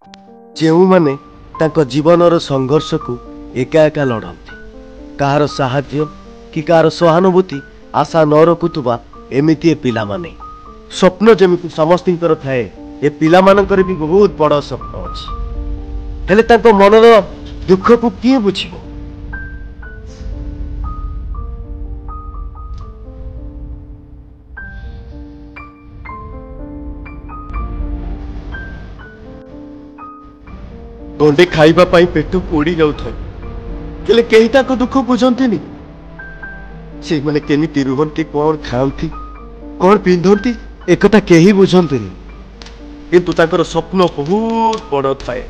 ଯେଉଁମାନେ ତାଙ୍କ ଜୀବନର ସଂଘର୍ଷକୁ ଏକା ଏକା ଲଢ଼ନ୍ତି, କାହାର ସାହାଯ୍ୟ କି କାହାର ସହାନୁଭୂତି ଆଶା ନ ରଖୁଥିବା ଏମିତି ଏ ପିଲାମାନେ। ସ୍ୱପ୍ନ ଯେମିତି ସମସ୍ତଙ୍କର ଥାଏ, ଏ ପିଲାମାନଙ୍କର ବି ବହୁତ ବଡ଼ ସ୍ୱପ୍ନ ଅଛି, ହେଲେ ତାଙ୍କ ମନର ଦୁଃଖକୁ କିଏ ବୁଝିବ? ଗଣ୍ଡେ ଖାଇବା ପାଇଁ ପେଟ ପୋଡ଼ି ଯାଉଥାଏ, ହେଲେ କେହି ତାଙ୍କ ଦୁଃଖ ବୁଝନ୍ତିନି। ସେମାନେ କେମିତି ରୁହନ୍ତି, କଣ ଖାଆନ୍ତି, କଣ ପିନ୍ଧନ୍ତି, ଏକଥା କେହି ବୁଝନ୍ତିନି। କିନ୍ତୁ ତାଙ୍କର ସ୍ୱପ୍ନ ବହୁତ ବଡ଼ ଥାଏ।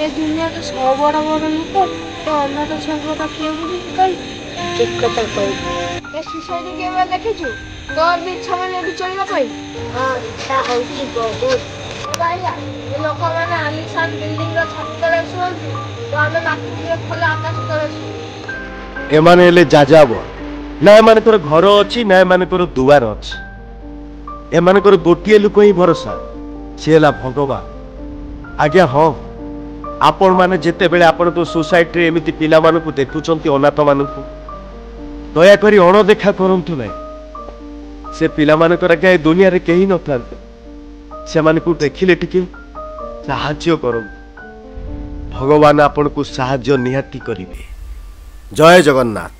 ଏ ଦୁନିଆରେ ସବୁ ବଡ଼ ବଡ଼ ଲୋକ ଏ ଅନାଥ ଛୁଆଙ୍କ କଥା କିଏ ବୁଝୁଛି କହିଲୁ? ଠିକ କଥା କହିଲୁ। ଏ ସୁସାଇଡ୍ କେବେ ଦେଖିଛୁ? ତୋର ବି ଇଚ୍ଛା ମାନେ ଏଠି ଚଳିବା ପାଇଁ? ହଁ, ଇଚ୍ଛା ହଉଛି ବହୁତ। ଏ ଲୋକମାନେ ଆଲିଶାନ ବିଲ୍ଡିଂର ଛାତ ତଳେ ଶୁଅନ୍ତି, ତ ଆମେ ମାଟିରେ ଖୋଲା ଆକାଶ ତଳେ ଶୁଉ। ଏମାନେ ହେଲେ ଯାଯାବର। ନା ଏମାନଙ୍କର ଘର ଅଛି, ନା ଏମାନଙ୍କର ଦୁଆର ଅଛି। ଏମାନଙ୍କର ଗୋଟିଏ ଲୋକ ହିଁ ଭରସା, ସେ ହେଲା ଭଗବାନ। ଆଜ୍ଞା ହଁ, ଆପଣମାନେ ଯେତେବେଳେ ଆପଣଙ୍କ ସୋସାଇଟିରେ ଏମିତି ପିଲାମାନଙ୍କୁ ଦେଖୁଛନ୍ତି, ଅନାଥମାନଙ୍କୁ, ଦୟାକରି ଅଣଦେଖା କରନ୍ତୁ ନାହିଁ। ସେ ପିଲାମାନଙ୍କର ଆଜ୍ଞା ଏ ଦୁନିଆରେ କେହି ନଥାନ୍ତି। ସେମାନଙ୍କୁ ଦେଖିଲେ ଟିକେ ସାହାଯ୍ୟ କରନ୍ତୁ। ଭଗବାନ ଆପଣଙ୍କୁ ସାହାଯ୍ୟ ନିହାତି କରିବେ। ଜୟ ଜଗନ୍ନାଥ।